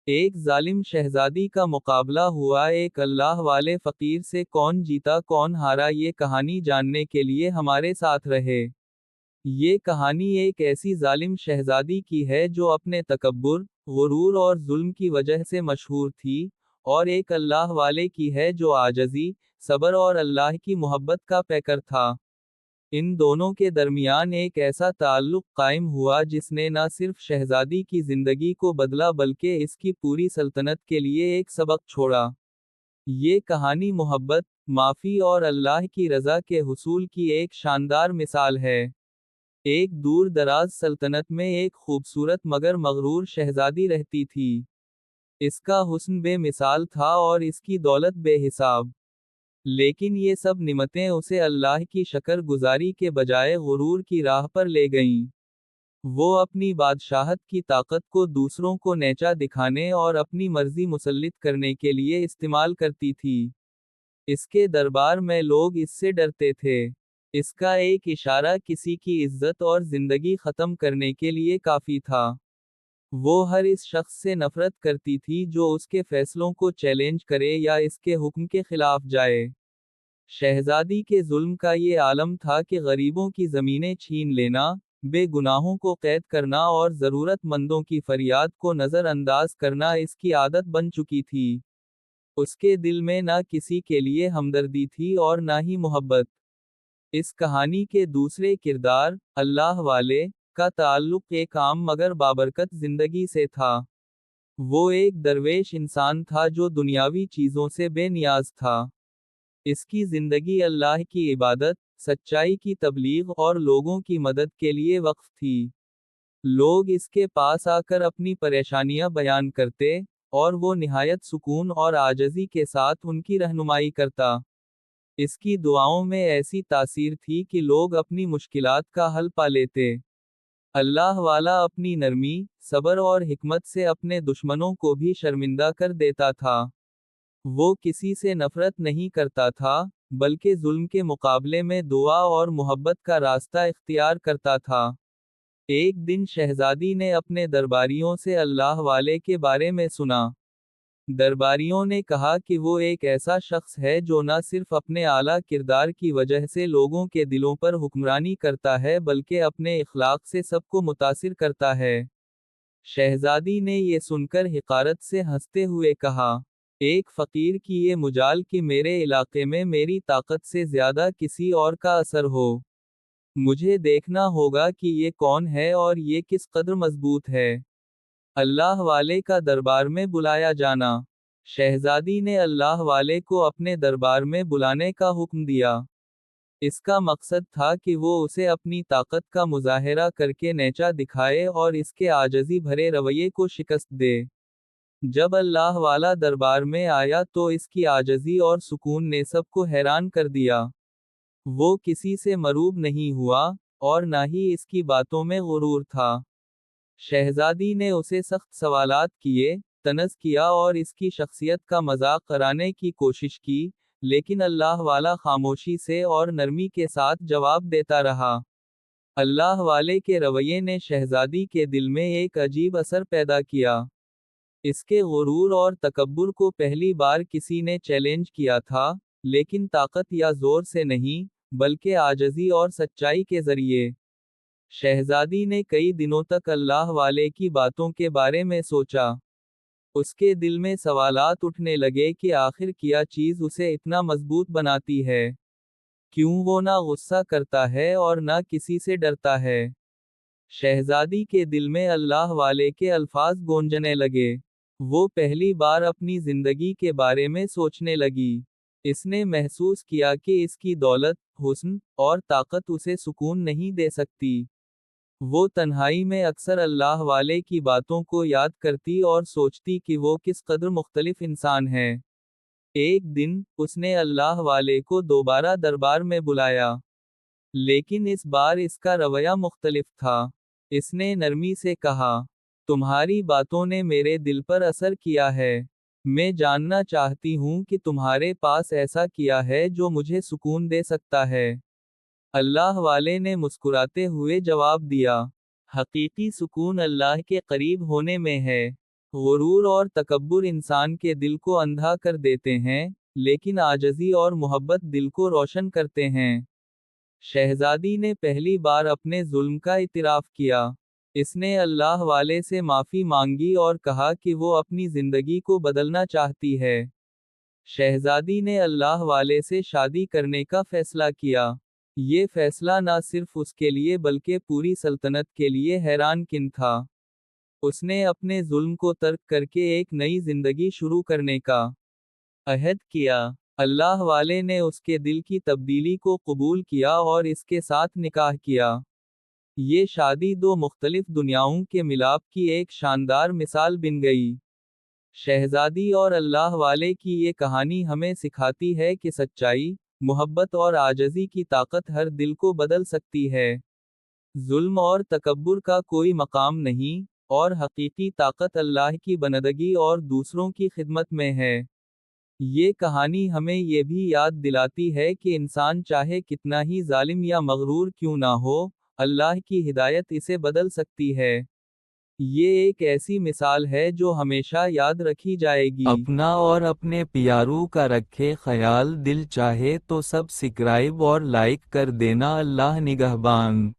ایک ظالم شہزادی کا مقابلہ ہوا ایک اللہ والے فقیر سے۔ کون جیتا کون ہارا، یہ کہانی جاننے کے لیے ہمارے ساتھ رہے۔ یہ کہانی ایک ایسی ظالم شہزادی کی ہے جو اپنے تکبر، غرور اور ظلم کی وجہ سے مشہور تھی، اور ایک اللہ والے کی ہے جو عاجزی، صبر اور اللہ کی محبت کا پیکر تھا۔ ان دونوں کے درمیان ایک ایسا تعلق قائم ہوا جس نے نہ صرف شہزادی کی زندگی کو بدلا بلکہ اس کی پوری سلطنت کے لیے ایک سبق چھوڑا۔ یہ کہانی محبت، معافی اور اللہ کی رضا کے حصول کی ایک شاندار مثال ہے۔ ایک دور دراز سلطنت میں ایک خوبصورت مگر مغرور شہزادی رہتی تھی۔ اس کا حسن بے مثال تھا اور اس کی دولت بے حساب۔ لیکن یہ سب نعمتیں اسے اللہ کی شکر گزاری کے بجائے غرور کی راہ پر لے گئیں۔ وہ اپنی بادشاہت کی طاقت کو دوسروں کو نیچا دکھانے اور اپنی مرضی مسلط کرنے کے لیے استعمال کرتی تھی۔ اس کے دربار میں لوگ اس سے ڈرتے تھے۔ اس کا ایک اشارہ کسی کی عزت اور زندگی ختم کرنے کے لیے کافی تھا۔ وہ ہر اس شخص سے نفرت کرتی تھی جو اس کے فیصلوں کو چیلنج کرے یا اس کے حکم کے خلاف جائے۔ شہزادی کے ظلم کا یہ عالم تھا کہ غریبوں کی زمینیں چھین لینا، بے گناہوں کو قید کرنا اور ضرورت مندوں کی فریاد کو نظر انداز کرنا اس کی عادت بن چکی تھی۔ اس کے دل میں نہ کسی کے لیے ہمدردی تھی اور نہ ہی محبت۔ اس کہانی کے دوسرے کردار، اللہ والے، کا تعلق ایک عام مگر بابرکت زندگی سے تھا۔ وہ ایک درویش انسان تھا جو دنیاوی چیزوں سے بے نیاز تھا۔ اس کی زندگی اللہ کی عبادت، سچائی کی تبلیغ اور لوگوں کی مدد کے لیے وقف تھی۔ لوگ اس کے پاس آ کر اپنی پریشانیاں بیان کرتے، اور وہ نہایت سکون اور عاجزی کے ساتھ ان کی رہنمائی کرتا۔ اس کی دعاؤں میں ایسی تاثیر تھی کہ لوگ اپنی مشکلات کا حل پا لیتے۔ اللہ والا اپنی نرمی، صبر اور حکمت سے اپنے دشمنوں کو بھی شرمندہ کر دیتا تھا۔ وہ کسی سے نفرت نہیں کرتا تھا، بلکہ ظلم کے مقابلے میں دعا اور محبت کا راستہ اختیار کرتا تھا۔ ایک دن شہزادی نے اپنے درباریوں سے اللہ والے کے بارے میں سنا۔ درباریوں نے کہا کہ وہ ایک ایسا شخص ہے جو نہ صرف اپنے اعلیٰ کردار کی وجہ سے لوگوں کے دلوں پر حکمرانی کرتا ہے بلکہ اپنے اخلاق سے سب کو متاثر کرتا ہے۔ شہزادی نے یہ سن کر حقارت سے ہنستے ہوئے کہا، ایک فقیر کی یہ مجال کہ میرے علاقے میں میری طاقت سے زیادہ کسی اور کا اثر ہو۔ مجھے دیکھنا ہوگا کہ یہ کون ہے اور یہ کس قدر مضبوط ہے۔ اللہ والے کا دربار میں بلایا جانا۔ شہزادی نے اللہ والے کو اپنے دربار میں بلانے کا حکم دیا۔ اس کا مقصد تھا کہ وہ اسے اپنی طاقت کا مظاہرہ کر کے نیچا دکھائے اور اس کے عاجزی بھرے رویے کو شکست دے۔ جب اللہ والا دربار میں آیا تو اس کی عاجزی اور سکون نے سب کو حیران کر دیا۔ وہ کسی سے مروب نہیں ہوا، اور نہ ہی اس کی باتوں میں غرور تھا۔ شہزادی نے اسے سخت سوالات کیے، طنز کیا اور اس کی شخصیت کا مذاق کرانے کی کوشش کی، لیکن اللہ والا خاموشی سے اور نرمی کے ساتھ جواب دیتا رہا۔ اللہ والے کے رویے نے شہزادی کے دل میں ایک عجیب اثر پیدا کیا۔ اس کے غرور اور تکبر کو پہلی بار کسی نے چیلنج کیا تھا، لیکن طاقت یا زور سے نہیں، بلکہ عاجزی اور سچائی کے ذریعے۔ شہزادی نے کئی دنوں تک اللہ والے کی باتوں کے بارے میں سوچا۔ اس کے دل میں سوالات اٹھنے لگے کہ آخر کیا چیز اسے اتنا مضبوط بناتی ہے؟ کیوں وہ نہ غصہ کرتا ہے اور نہ کسی سے ڈرتا ہے؟ شہزادی کے دل میں اللہ والے کے الفاظ گونجنے لگے۔ وہ پہلی بار اپنی زندگی کے بارے میں سوچنے لگی۔ اس نے محسوس کیا کہ اس کی دولت، حسن، اور طاقت اسے سکون نہیں دے سکتی۔ وہ تنہائی میں اکثر اللہ والے کی باتوں کو یاد کرتی اور سوچتی کہ وہ کس قدر مختلف انسان ہے۔ ایک دن، اس نے اللہ والے کو دوبارہ دربار میں بلایا۔ لیکن اس بار اس کا رویہ مختلف تھا۔ اس نے نرمی سے کہا، تمہاری باتوں نے میرے دل پر اثر کیا ہے۔ میں جاننا چاہتی ہوں کہ تمہارے پاس ایسا کیا ہے جو مجھے سکون دے سکتا ہے۔ اللہ والے نے مسکراتے ہوئے جواب دیا، حقیقی سکون اللہ کے قریب ہونے میں ہے۔ غرور اور تکبر انسان کے دل کو اندھا کر دیتے ہیں، لیکن عاجزی اور محبت دل کو روشن کرتے ہیں۔ شہزادی نے پہلی بار اپنے ظلم کا اعتراف کیا۔ اس نے اللہ والے سے معافی مانگی اور کہا کہ وہ اپنی زندگی کو بدلنا چاہتی ہے۔ شہزادی نے اللہ والے سے شادی کرنے کا فیصلہ کیا۔ یہ فیصلہ نہ صرف اس کے لیے بلکہ پوری سلطنت کے لیے حیران کن تھا۔ اس نے اپنے ظلم کو ترک کر کے ایک نئی زندگی شروع کرنے کا عہد کیا۔ اللہ والے نے اس کے دل کی تبدیلی کو قبول کیا اور اس کے ساتھ نکاح کیا۔ یہ شادی دو مختلف دنیاؤں کے ملاپ کی ایک شاندار مثال بن گئی۔ شہزادی اور اللہ والے کی یہ کہانی ہمیں سکھاتی ہے کہ سچائی، محبت اور عاجزی کی طاقت ہر دل کو بدل سکتی ہے۔ ظلم اور تکبر کا کوئی مقام نہیں، اور حقیقی طاقت اللہ کی بندگی اور دوسروں کی خدمت میں ہے۔ یہ کہانی ہمیں یہ بھی یاد دلاتی ہے کہ انسان چاہے کتنا ہی ظالم یا مغرور کیوں نہ ہو، اللہ کی ہدایت اسے بدل سکتی ہے۔ یہ ایک ایسی مثال ہے جو ہمیشہ یاد رکھی جائے گی۔ اپنا اور اپنے پیاروں کا رکھے خیال، دل چاہے تو سبسکرائب اور لائک کر دینا۔ اللہ نگہبان۔